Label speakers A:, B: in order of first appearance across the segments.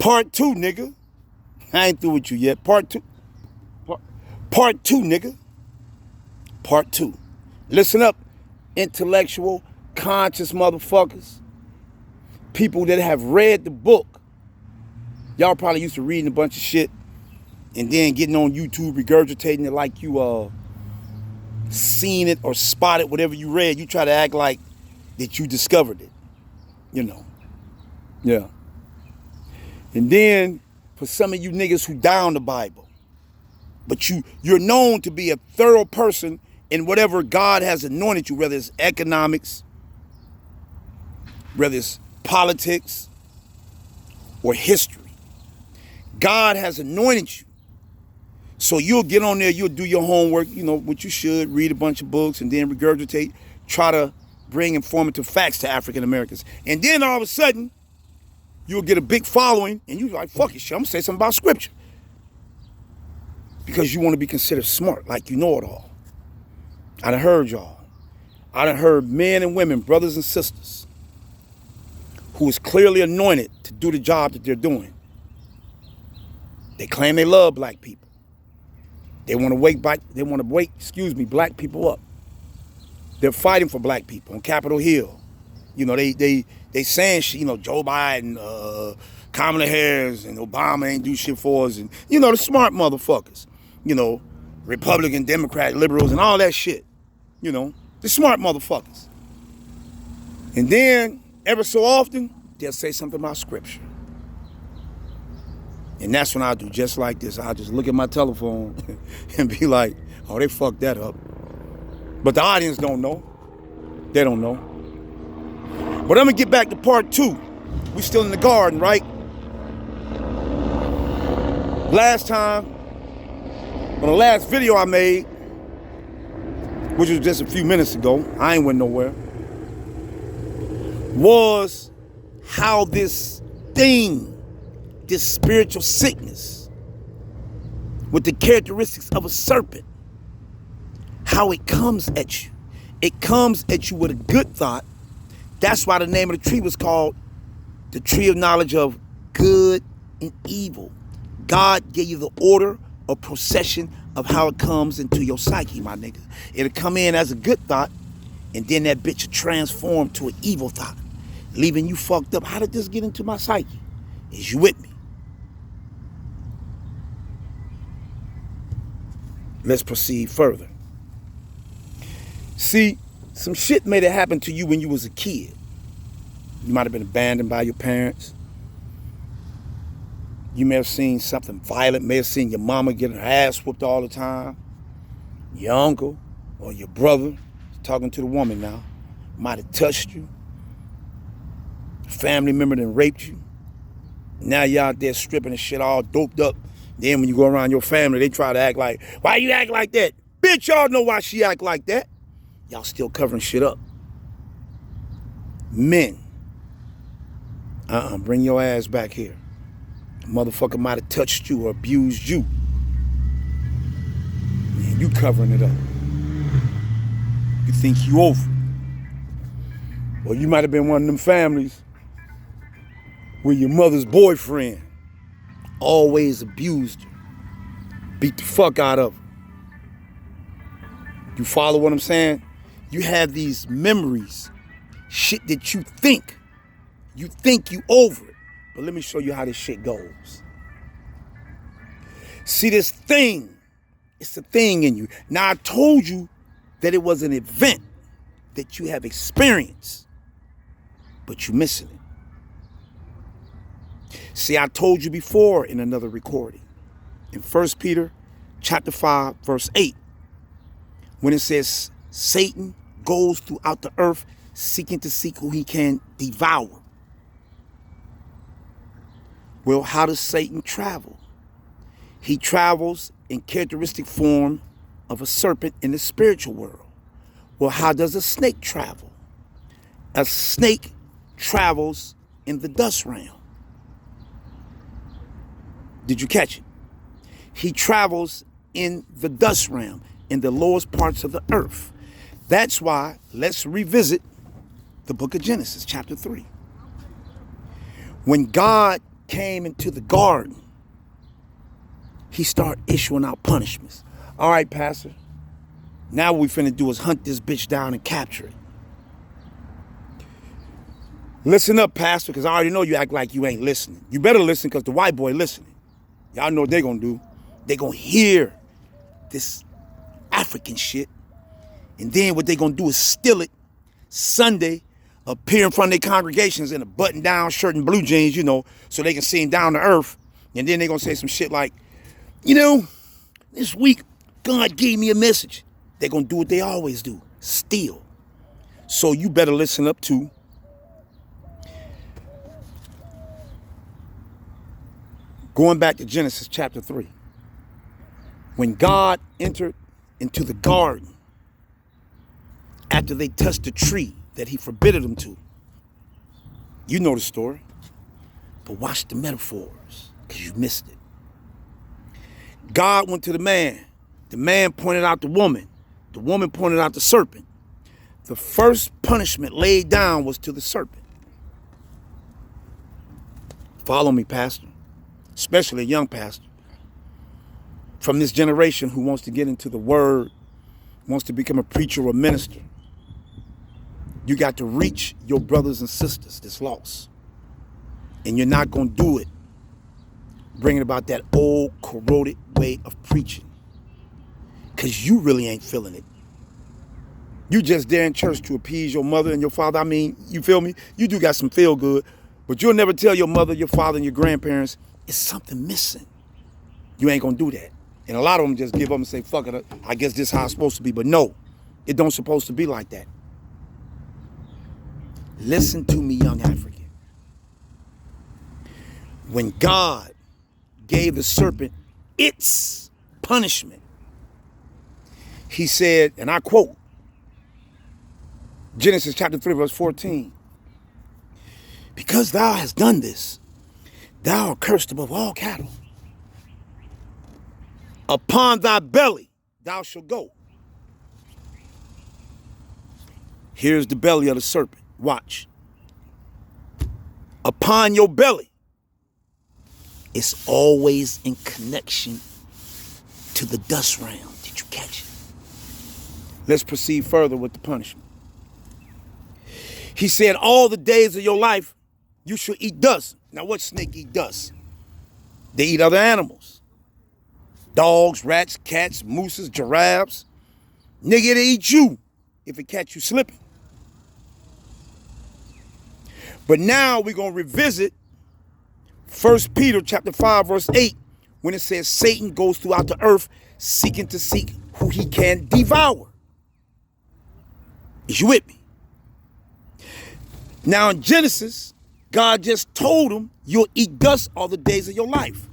A: Part two, nigga. I ain't through with you yet. Part two. Part two, nigga. Part two. Listen up, intellectual, conscious motherfuckers. People that have read the book. Y'all probably used to reading a bunch of shit and then getting on YouTube, regurgitating it like you seen it or spotted whatever you read. You try to act like that you discovered it. You know. Yeah. And then for some of you niggas who down the Bible, but you're known to be a thorough person in whatever God has anointed you, whether it's economics, whether it's politics, or history. God has anointed you. So you'll get on there, you'll do your homework, you know, what you should, read a bunch of books and then regurgitate, try to bring informative facts to African Americans. And then all of a sudden, you'll get a big following and you're like, fuck it, shit, I'm gonna say something about scripture. Because you want to be considered smart, like you know it all. I done heard y'all. I done heard men and women, brothers and sisters, who is clearly anointed to do the job that they're doing. They claim they love black people. They want to wake black people up. They're fighting for black people on Capitol Hill. You know, they saying shit, you know, Joe Biden, Kamala Harris and Obama ain't do shit for us, and you know, the smart motherfuckers. You know, Republican, Democrat, liberals, and all that shit. You know, the smart motherfuckers. And then, ever so often, they'll say something about scripture. And that's when I'll do just like this. I'll just look at my telephone and be like, oh, they fucked that up. But the audience don't know. They don't know. But I'm gonna get back to part two. We still in the garden, right? Last time, on the last video I made, which was just a few minutes ago, I ain't went nowhere, was how this thing, this spiritual sickness, with the characteristics of a serpent, how it comes at you. It comes at you with a good thought. That's why the name of the tree was called the tree of knowledge of good and evil. God gave you the order or procession of how it comes into your psyche, my nigga. It'll come in as a good thought, and then that bitch will transform to an evil thought, leaving you fucked up. How did this get into my psyche? Is you with me? Let's proceed further. See, some shit may have happened to you when you was a kid. You might have been abandoned by your parents. You may have seen something violent, may have seen your mama getting her ass whooped all the time. Your uncle or your brother, talking to the woman now, might have touched you. A family member then raped you. Now you out there stripping and shit all doped up. Then when you go around your family, they try to act like, why you act like that? Bitch, y'all know why she act like that. Y'all still covering shit up. Men, bring your ass back here. A motherfucker might have touched you or abused you. Man, you covering it up. You think you over it. Or you might have been one of them families where your mother's boyfriend always abused her, beat the fuck out of her. You follow what I'm saying? You have these memories, shit that you think you over it. But let me show you how this shit goes. See, this thing, it's a thing in you. Now, I told you that it was an event that you have experienced, but you're missing it. See, I told you before in another recording, in 1 Peter chapter 5, verse 8, when it says, Satan goes throughout the earth seeking to seek who he can devour. Well, how does Satan travel? He travels in characteristic form of a serpent in the spiritual world. Well, how does a snake travel? A snake travels in the dust realm. Did you catch it? He travels in the dust realm, in the lowest parts of the earth. That's why, let's revisit the book of Genesis, chapter 3. When God came into the garden, he started issuing out punishments. All right, Pastor. Now what we finna do is hunt this bitch down and capture it. Listen up, Pastor, because I already know you act like you ain't listening. You better listen because the white boy listening. Y'all know what they gonna do. They gonna hear this African shit. And then what they gonna do is steal it Sunday, appear in front of their congregations in a button-down shirt and blue jeans, so they can see him down to earth. And then they gonna say some shit like, this week, God gave me a message. They gonna do what they always do, steal. So you better listen up to going back to Genesis chapter 3. When God entered into the garden after they touched the tree that he forbidden them to. You know the story. But watch the metaphors, because you missed it. God went to the man. The man pointed out the woman. The woman pointed out the serpent. The first punishment laid down was to the serpent. Follow me, Pastor. Especially a young pastor. From this generation who wants to get into the word, wants to become a preacher or minister. You got to reach your brothers and sisters that's lost. And you're not going to do it bringing about that old corroded way of preaching. Because you really ain't feeling it. You just there in church to appease your mother and your father. I mean, you feel me? You do got some feel good. But you'll never tell your mother, your father, and your grandparents, it's something missing. You ain't going to do that. And a lot of them just give up and say, fuck it, I guess this is how it's supposed to be. But no, it don't supposed to be like that. Listen to me, young African. When God gave the serpent its punishment, he said, and I quote, Genesis chapter 3, verse 14. Because thou hast done this, thou art cursed above all cattle. Upon thy belly thou shalt go. Here's the belly of the serpent. Watch. Upon your belly, it's always in connection to the dust realm. Did you catch it? Let's proceed further with the punishment. He said, all the days of your life, you shall eat dust. Now, what snake eat dust? They eat other animals. Dogs, rats, cats, mooses, giraffes. Nigga, they eat you if it catch you slipping. But now we're going to revisit 1 Peter chapter 5, verse 8, when it says Satan goes throughout the earth seeking to seek who he can devour. Is you with me? Now in Genesis, God just told him you'll eat dust all the days of your life.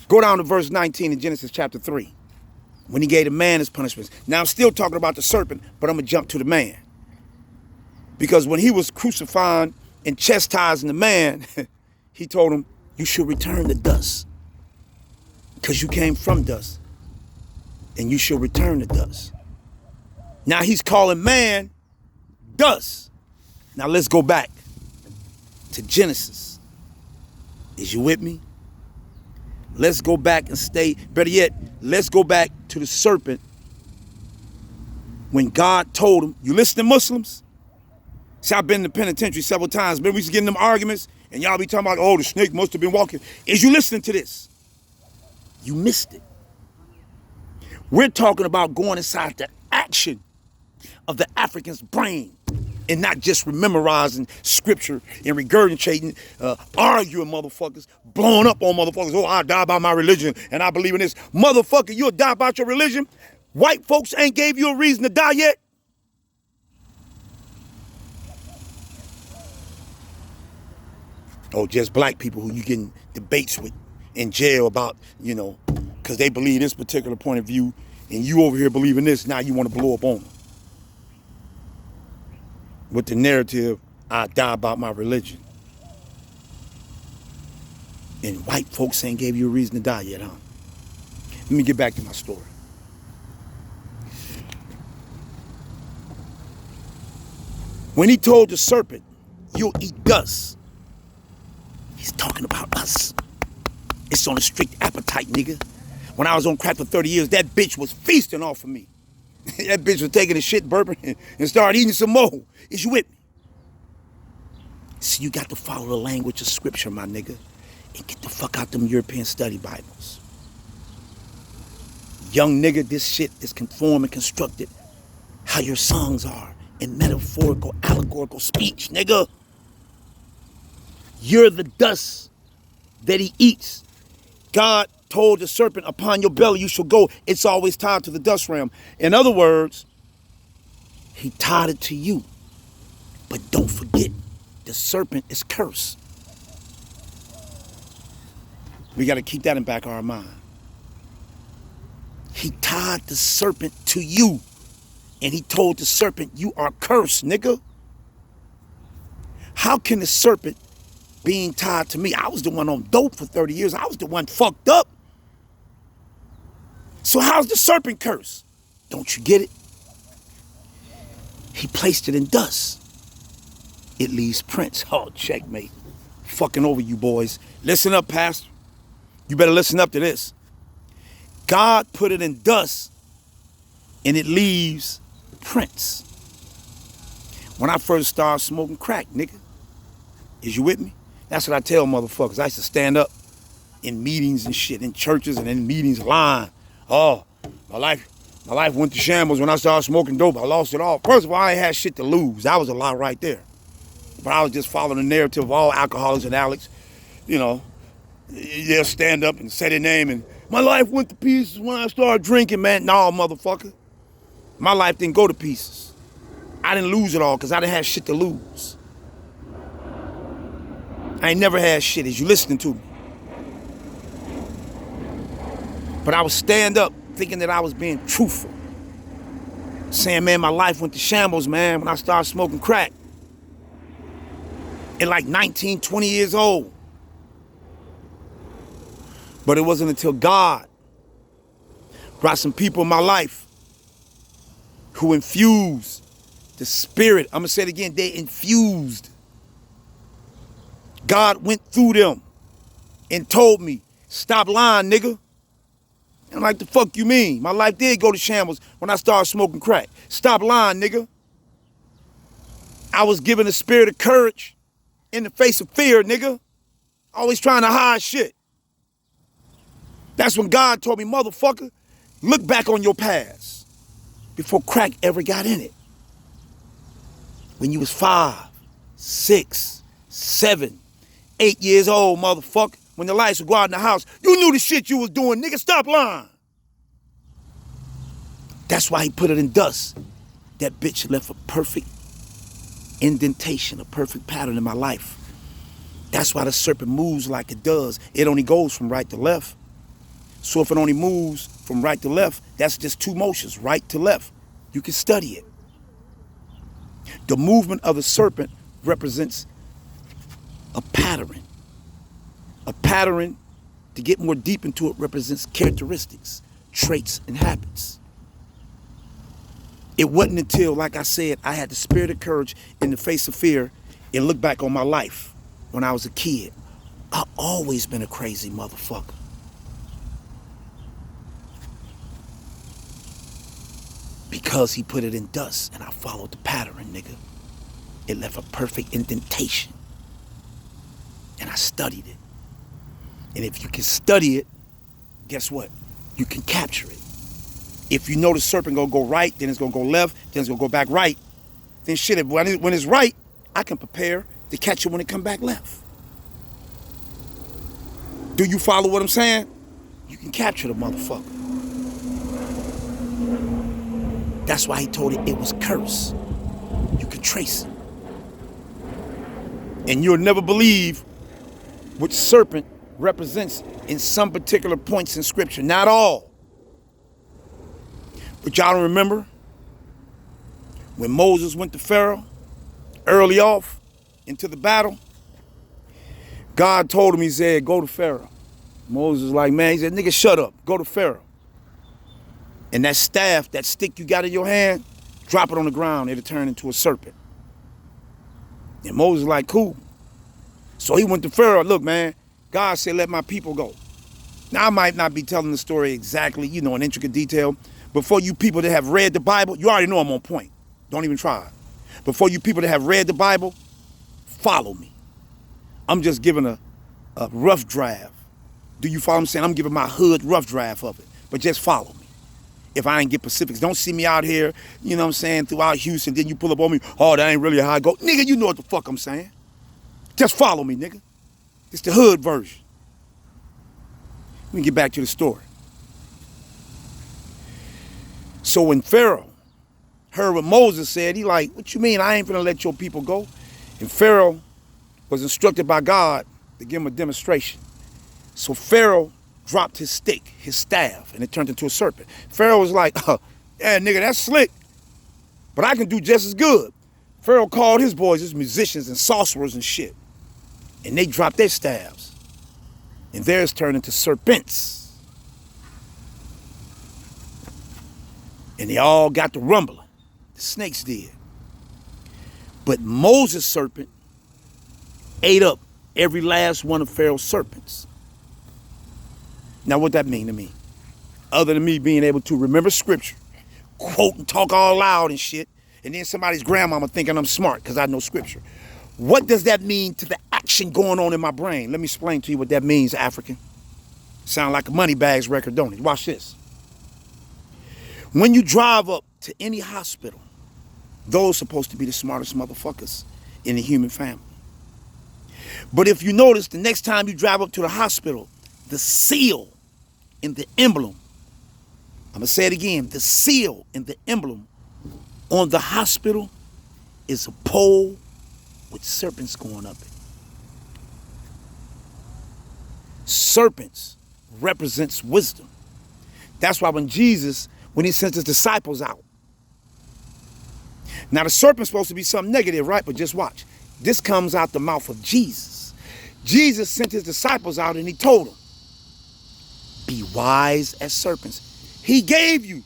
A: Go down to verse 19 in Genesis chapter 3, when he gave the man his punishments. Now I'm still talking about the serpent, but I'm going to jump to the man. Because when he was crucifying and chastising the man, he told him, you should return to dust. Because you came from dust. And you shall return to dust. Now he's calling man dust. Now let's go back to Genesis. Is you with me? Let's go back and stay, better yet, let's go back to the serpent. When God told him, you listen to Muslims? See, I've been in the penitentiary several times. Remember we used to get in them arguments and y'all be talking about, oh, the snake must have been walking. Is you listening to this? You missed it. We're talking about going inside the action of the African's brain and not just memorizing scripture and regurgitating, arguing motherfuckers, blowing up on motherfuckers. Oh, I die by my religion and I believe in this. Motherfucker, you'll die about your religion? White folks ain't gave you a reason to die yet? Oh, just black people who you get in debates with in jail about, because they believe this particular point of view and you over here believing this, now you want to blow up on them. With the narrative, I die about my religion. And white folks ain't gave you a reason to die yet, huh? Let me get back to my story. When he told the serpent, you'll eat dust, he's talking about us. It's on a strict appetite, nigga. When I was on crack for 30 years, that bitch was feasting off of me. That bitch was taking a shit, burping, and started eating some more. Is you with me? So you got to follow the language of scripture, my nigga, and get the fuck out them European study Bibles. Young nigga, this shit is conformed and constructed how your songs are in metaphorical, allegorical speech, nigga. You're the dust that he eats. God told the serpent, upon your belly you shall go. It's always tied to the dust realm. In other words, he tied it to you. But don't forget, the serpent is cursed. We got to keep that in back of our mind. He tied the serpent to you. And he told the serpent, you are cursed, nigga. How can the serpent being tied to me? I was the one on dope for 30 years. I was the one fucked up. So how's the serpent cursed? Don't you get it? He placed it in dust. It leaves prints. Oh, checkmate. Fucking over you boys. Listen up, Pastor. You better listen up to this. God put it in dust and it leaves prints. When I first started smoking crack, nigga, is you with me? That's what I tell motherfuckers. I used to stand up in meetings and shit, in churches and in meetings lying. Oh, my life went to shambles when I started smoking dope. I lost it all. First of all, I ain't had shit to lose. That was a lie right there. But I was just following the narrative of all alcoholics and addicts. You know, they'll stand up and say their name and my life went to pieces when I started drinking, man. No, motherfucker. My life didn't go to pieces. I didn't lose it all because I didn't have shit to lose. I ain't never had shit. Is you listening to me? But I would stand up thinking that I was being truthful. Saying, man, my life went to shambles, man, when I started smoking crack. At like 19, 20 years old. But it wasn't until God brought some people in my life who infused the spirit. I'm going to say it again. They infused. God went through them and told me, stop lying, nigga. And I'm like, the fuck you mean? My life did go to shambles when I started smoking crack. Stop lying, nigga. I was given a spirit of courage in the face of fear, nigga. Always trying to hide shit. That's when God told me, motherfucker, look back on your past before crack ever got in it. When you was 5, 6, 7, 8 years old, motherfucker, when the lights would go out in the house, you knew the shit you was doing, nigga. Stop lying. That's why he put it in dust. That bitch left a perfect indentation, a perfect pattern in my life. That's why the serpent moves like it does. It only goes from right to left. So if it only moves from right to left, that's just 2 motions, right to left. You can study it. The movement of the serpent represents a pattern. A pattern, to get more deep into it, represents characteristics, traits, and habits. It wasn't until, like I said, I had the spirit of courage in the face of fear and look back on my life when I was a kid. I've always been a crazy motherfucker. Because he put it in dust and I followed the pattern, nigga. It left a perfect indentation. And I studied it. And if you can study it, guess what? You can capture it. If you know the serpent gonna go right, then it's gonna go left, then it's gonna go back right, then shit, when it's right, I can prepare to catch it when it come back left. Do you follow what I'm saying? You can capture the motherfucker. That's why he told it was cursed. You can trace it. And you'll never believe what serpent represents in some particular points in scripture. Not all. But y'all don't remember when Moses went to Pharaoh early off into the battle? God told him, he said, go to Pharaoh. Moses was like, man, he said, nigga, shut up. Go to Pharaoh. And that staff, that stick you got in your hand, drop it on the ground, it'll turn into a serpent. And Moses was like, cool. So he went to Pharaoh. Look, man, God said, let my people go. Now, I might not be telling the story exactly, you know, in intricate detail. But for you people that have read the Bible, you already know I'm on point. Don't even try. But for you people that have read the Bible, follow me. I'm just giving a rough draft. Do you follow what I'm saying? I'm giving my hood rough draft of it. But just follow me. If I ain't get specifics, don't see me out here, you know what I'm saying, throughout Houston, then you pull up on me, oh, that ain't really how I go. Nigga, you know what the fuck I'm saying. Just follow me, nigga. It's the hood version. Let me get back to the story. So when Pharaoh heard what Moses said, he like, what you mean I ain't finna let your people go? And Pharaoh was instructed by God to give him a demonstration. So Pharaoh dropped his stick, his staff, and it turned into a serpent. Pharaoh was like, yeah, nigga, that's slick, but I can do just as good. Pharaoh called his boys, his musicians and sorcerers and shit, and they dropped their staves, and theirs turned into serpents. And they all got to rumbling. The snakes did. But Moses' serpent ate up every last one of Pharaoh's serpents. Now, what that mean to me? Other than me being able to remember scripture, quote and talk all loud and shit, and then somebody's grandmama thinking I'm smart because I know scripture. What does that mean to the action going on in my brain? Let me explain to you what that means, African. Sound like a Moneybags record, don't it? Watch this. When you drive up to any hospital, those supposed to be the smartest motherfuckers in the human family. But if you notice, the next time you drive up to the hospital, the seal in the emblem, I'm gonna say it again, the seal in the emblem on the hospital is a pole with serpents going up it. Serpents represents wisdom. That's why when Jesus, when he sent his disciples out. Now the serpent's supposed to be something negative, right? But just watch. This comes out the mouth of Jesus. Jesus sent his disciples out and he told them, be wise as serpents. He gave you,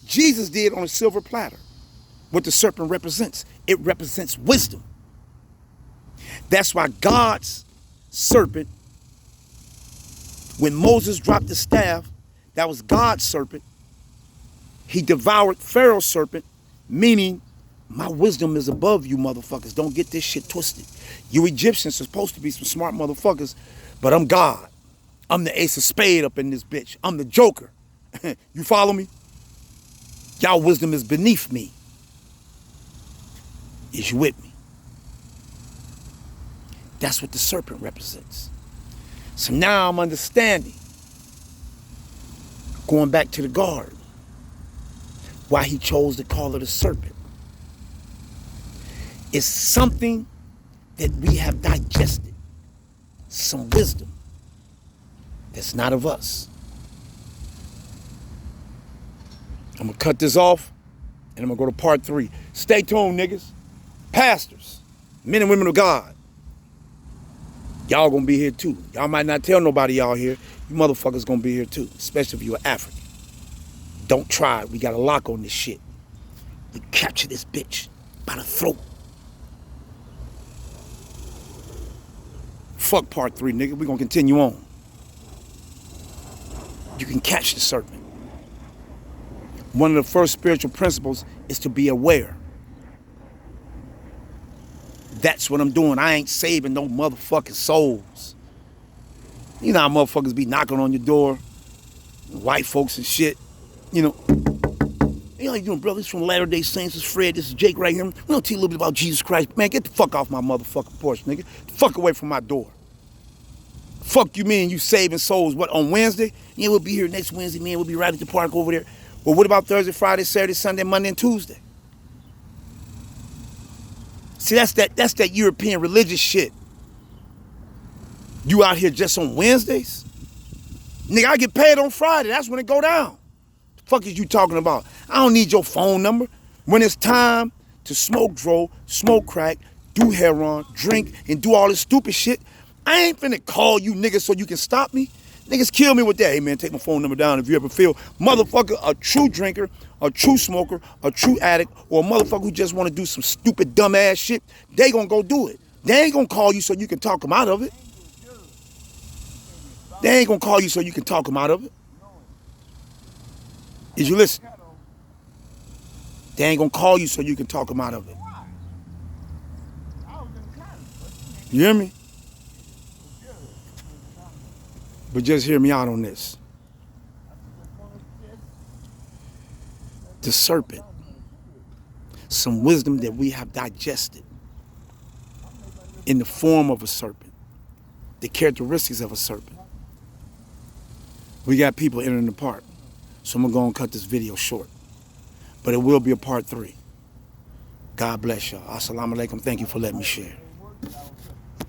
A: Jesus did on a silver platter, what the serpent represents. It represents wisdom. That's why God's serpent, when Moses dropped the staff, that was God's serpent. He devoured Pharaoh's serpent, meaning my wisdom is above you motherfuckers. Don't get this shit twisted. You Egyptians are supposed to be some smart motherfuckers, but I'm God. I'm the ace of spade up in this bitch. I'm the joker. You follow me? Y'all wisdom is beneath me. Is you with me? That's what the serpent represents. So now I'm understanding, going back to the garden, why he chose to call it a serpent. It's something that we have digested, some wisdom that's not of us. I'm gonna cut this off and I'm gonna go to part 3. Stay tuned, niggas. Pastors, men and women of God, y'all gonna be here too. Y'all might not tell nobody y'all here. You motherfuckers gonna be here too, especially if you're African. Don't try it. We got a lock on this shit. We capture this bitch by the throat. Fuck part 3, nigga. We gonna continue on. You can catch the serpent. One of the first spiritual principles is to be aware. That's what I'm doing. I ain't saving no motherfucking souls. You know how motherfuckers be knocking on your door, white folks and shit. You know, hey, how you doing, brother? It's from Latter-day Saints. It's Fred. This is Jake right here. We're gonna tell you a little bit about Jesus Christ. Man, get the fuck off my motherfucking porch, nigga. The fuck away from my door. Fuck you mean you saving souls, what, on Wednesday? Yeah, we'll be here next Wednesday, man. We'll be right at the park over there. Well, what about Thursday, Friday, Saturday, Sunday, Monday, and Tuesday? See, that's that European religious shit. You out here just on Wednesdays? Nigga, I get paid on Friday. That's when it go down. The fuck is you talking about? I don't need your phone number. When it's time to smoke dro, smoke crack, do heroin, drink, and do all this stupid shit, I ain't finna call you niggas so you can stop me. Niggas kill me with that. Hey man, take my phone number down if you ever feel. Motherfucker, a true drinker, a true smoker, a true addict, or a motherfucker who just want to do some stupid, dumb ass shit, they gonna go do it. They ain't gonna call you so you can talk them out of it. They ain't gonna call you so you can talk them out of it. Is you listen? They ain't gonna call you so you can talk them out of it. You hear me? But just hear me out on this. The serpent, some wisdom that we have digested in the form of a serpent, the characteristics of a serpent. We got people entering the park, so I'm gonna go and cut this video short. But it will be a part 3. God bless y'all. Assalamu alaikum. Thank you for letting me share.